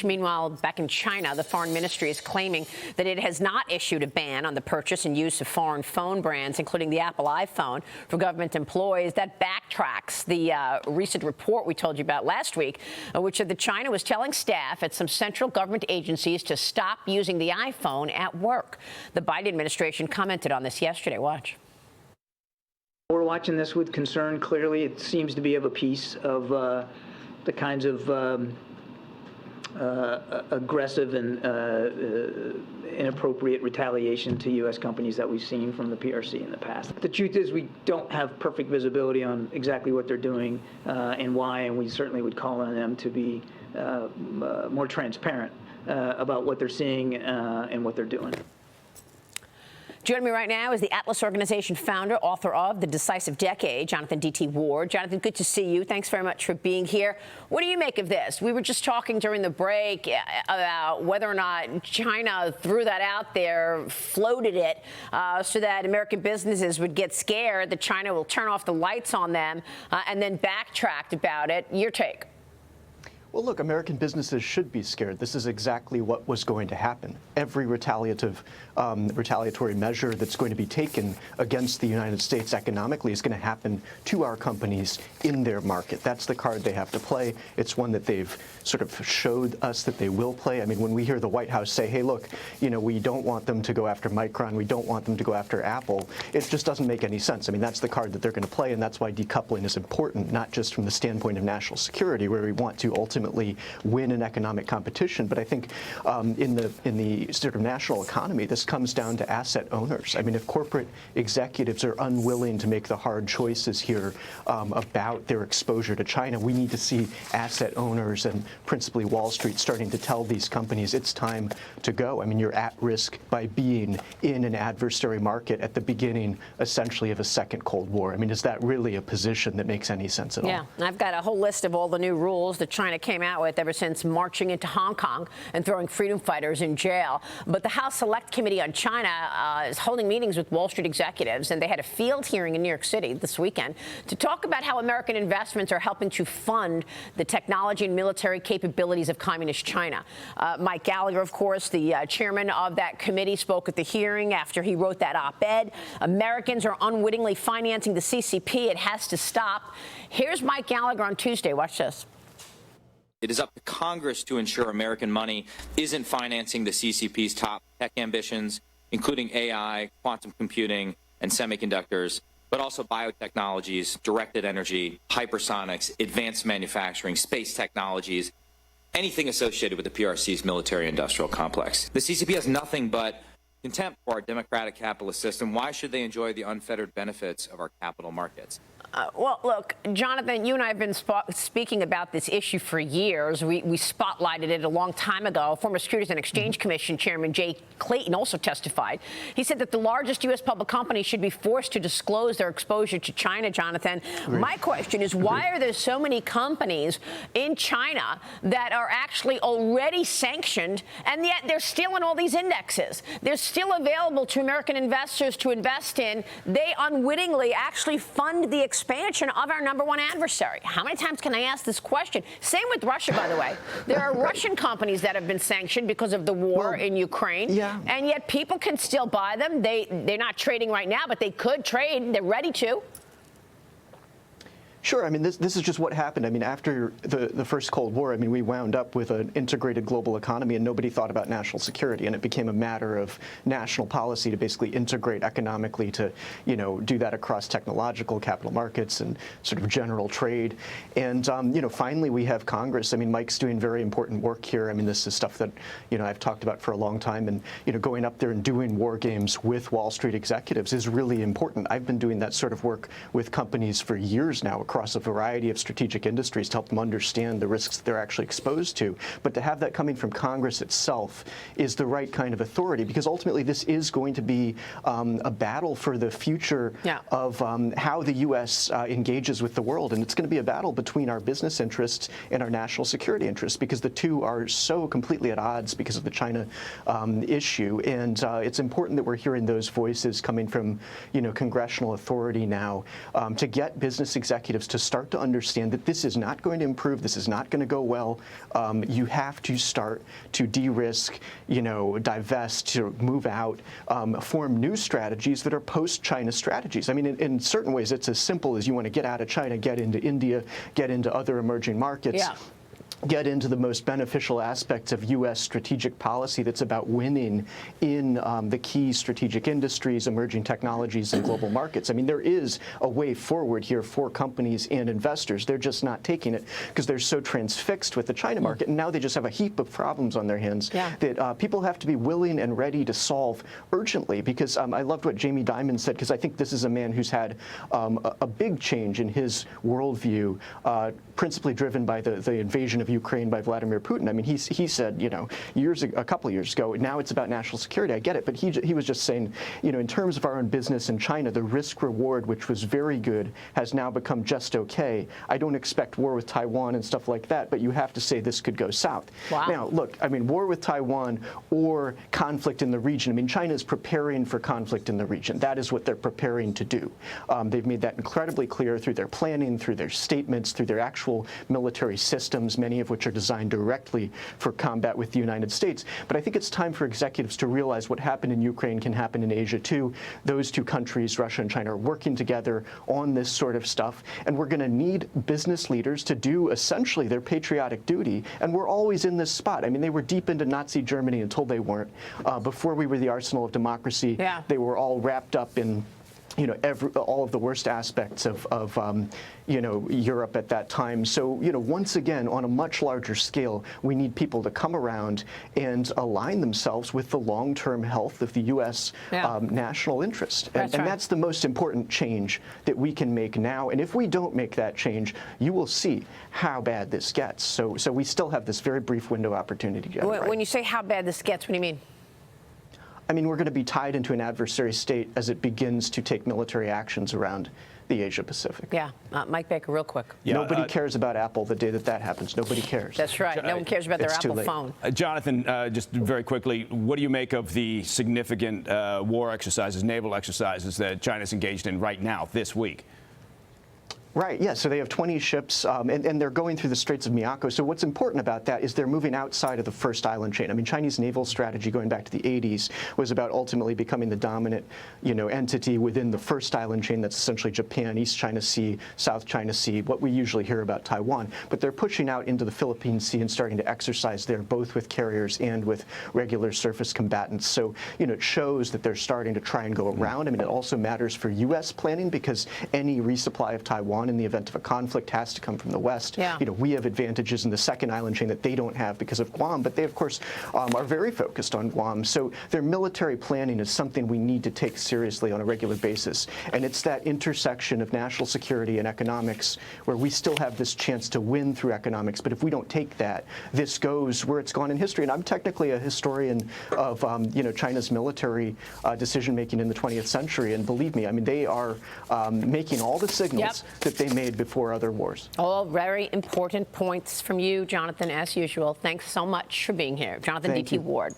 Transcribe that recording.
Meanwhile, back in China, the foreign ministry is claiming that it has not issued a ban on the purchase and use of foreign phone brands, including the Apple iPhone, for government employees. That backtracks the recent report we told you about last week, which said that China was telling staff at some central government agencies to stop using the iPhone at work. The Biden administration commented on this yesterday. Watch. We're watching this with concern. Clearly, it seems to be of a piece of the kinds of aggressive and inappropriate retaliation to U.S. companies that we've seen from the PRC in the past. The truth is we don't have perfect visibility on exactly what they're doing and why, and we certainly would call on them to be more transparent about what they're seeing and what they're doing. Joining me right now is the Atlas Organization founder, author of The Decisive Decade, Jonathan D.T. Jonathan, good to see you. Thanks very much for being here. What do you make of this? We were just talking during the break about whether or not China threw that out there, floated it, so that American businesses would get scared that China will turn off the lights on them and then backtracked about it. Your take? Well, look, American businesses should be scared. This is exactly what was going to happen. Every retaliatory measure that's going to be taken against the United States economically is going to happen to our companies in their market. That's the card they have to play. It's one that they've sort of showed us that they will play. I mean, when we hear the White House say, hey, look, you know, we don't want them to go after Micron, we don't want them to go after Apple, it just doesn't make any sense. I mean, that's the card that they're going to play, and that's why decoupling is important, not just from the standpoint of national security, where we want to ultimately win an economic competition, but I think in the sort of national economy, this comes down to asset owners. I mean, if corporate executives are unwilling to make the hard choices here about their exposure to China, we need to see asset owners and principally Wall Street starting to tell these companies it's time to go. I mean, you're at risk by being in an adversary market at the beginning, essentially, of a second Cold War. I mean, is that really a position that makes any sense at all? Yeah, I've got a whole list of all the new rules that China came out with ever since marching into Hong Kong and throwing freedom fighters in jail. But the House Select Committee on China is holding meetings with Wall Street executives, and they had a field hearing in New York City this weekend to talk about how American investments are helping to fund the technology and military capabilities of communist China. Mike Gallagher, of course, the chairman of that committee, spoke at the hearing after he wrote that op-ed. Americans are unwittingly financing the CCP. It has to stop. Here's Mike Gallagher on Tuesday. Watch this. It is up to Congress to ensure American money isn't financing the CCP's top tech ambitions, including AI, quantum computing, and semiconductors, but also biotechnologies, directed energy, hypersonics, advanced manufacturing, space technologies, anything associated with the PRC's military-industrial complex. The CCP has nothing but contempt for our democratic capitalist system. Why should they enjoy the unfettered benefits of our capital markets? Well, look, Jonathan, you and I have been speaking about this issue for years. We spotlighted it a long time ago. Former Securities and Exchange Commission Chairman Jay Clayton also testified. He said that the largest U.S. public companies should be forced to disclose their exposure to China, Jonathan. Agreed. My question is, why are there so many companies in China that are actually already sanctioned, and yet they're still in all these indexes? They're still available to American investors to invest in. They unwittingly actually fund the expansion of our number one adversary. How many times can I ask this question? Same with Russia, by the way. There are Russian companies that have been sanctioned because of the war in Ukraine, and yet people can still buy them. They're not trading right now, but they could trade. They're ready to. Sure. I mean, this is just what happened. I mean, after the first Cold War, I mean, we wound up with an integrated global economy, and nobody thought about national security, and it became a matter of national policy to basically integrate economically to, you know, do that across technological, capital markets, and sort of general trade. And, you know, finally we have Congress. I mean, Mike's doing very important work here. I mean, this is stuff that, you know, I've talked about for a long time, and, you know, going up there and doing war games with Wall Street executives is really important. I've been doing that sort of work with companies for years now across a variety of strategic industries to help them understand the risks that they're actually exposed to. But to have that coming from Congress itself is the right kind of authority, because ultimately this is going to be a battle for the future of how the U.S. Engages with the world. And it's going to be a battle between our business interests and our national security interests, because the two are so completely at odds because of the China issue. And it's important that we're hearing those voices coming from, you know, congressional authority now to get business executives executives to start to understand that this is not going to improve, this is not going to go well. You have to start to de-risk, divest, to move out, form new strategies that are post-China strategies. I mean, in certain ways, it's as simple as you want to get out of China, get into India, get into other emerging markets. Yeah. Get into the most beneficial aspects of U.S. strategic policy that's about winning in the key strategic industries, emerging technologies, and global markets. I mean, there is a way forward here for companies and investors. They're just not taking it because they're so transfixed with the China market, and now they just have a heap of problems on their hands that people have to be willing and ready to solve urgently. Because I loved what Jamie Dimon said, because I think this is a man who's had a big change in his worldview, principally driven by the invasion of Ukraine by Vladimir Putin. I mean, he said, a couple of years ago, now it's about national security. I get it, but he was just saying, in terms of our own business in China, the risk reward, which was very good, has now become just okay. I don't expect war with Taiwan and stuff like that, but you have to say this could go south. Wow. Now, look, I mean, war with Taiwan or conflict in the region. I mean, China is preparing for conflict in the region. That is what they're preparing to do. They've made that incredibly clear through their planning, through their statements, through their actual military systems, many of which are designed directly for combat with the United States. But I think it's time for executives to realize what happened in Ukraine can happen in Asia too. Those two countries, Russia and China, are working together on this sort of stuff, and we're going to need business leaders to do essentially their patriotic duty, and we're always in this spot. I mean, they were deep into Nazi Germany until they weren't. Before we were the arsenal of democracy, they were all wrapped up in all of the worst aspects of Europe at that time. So, once again, on a much larger scale, we need people to come around and align themselves with the long-term health of the U.S. National interest. And that's the most important change that we can make now. And if we don't make that change, you will see how bad this gets. So we still have this very brief window of opportunity to get it right. When you say how bad this gets, what do you mean? I mean, we're going to be tied into an adversary state as it begins to take military actions around the Asia-Pacific. Yeah. Mike Baker, real quick. Nobody cares about Apple the day that happens. Nobody cares. That's right. No one cares about their Apple phone. Jonathan, just very quickly, what do you make of the significant war exercises, naval exercises that China's engaged in right now, this week? Right, yeah, so they have 20 ships, and they're going through the Straits of Miyako. So what's important about that is they're moving outside of the first island chain. I mean, Chinese naval strategy going back to the 80s was about ultimately becoming the dominant, entity within the first island chain that's essentially Japan, East China Sea, South China Sea, what we usually hear about Taiwan. But they're pushing out into the Philippine Sea and starting to exercise there, both with carriers and with regular surface combatants. So, it shows that they're starting to try and go around. I mean, it also matters for U.S. planning because any resupply of Taiwan in the event of a conflict has to come from the West. We have advantages in the second island chain that they don't have because of Guam, but they, of course, are very focused on Guam. So their military planning is something we need to take seriously on a regular basis. And it's that intersection of national security and economics where we still have this chance to win through economics. But if we don't take that, this goes where it's gone in history. And I'm technically a historian of, China's military decision-making in the 20th century. And believe me, I mean, they are making all the signals that they made before other wars. All very important points from you, Jonathan, as usual. Thanks so much for being here. Jonathan D.T. Ward.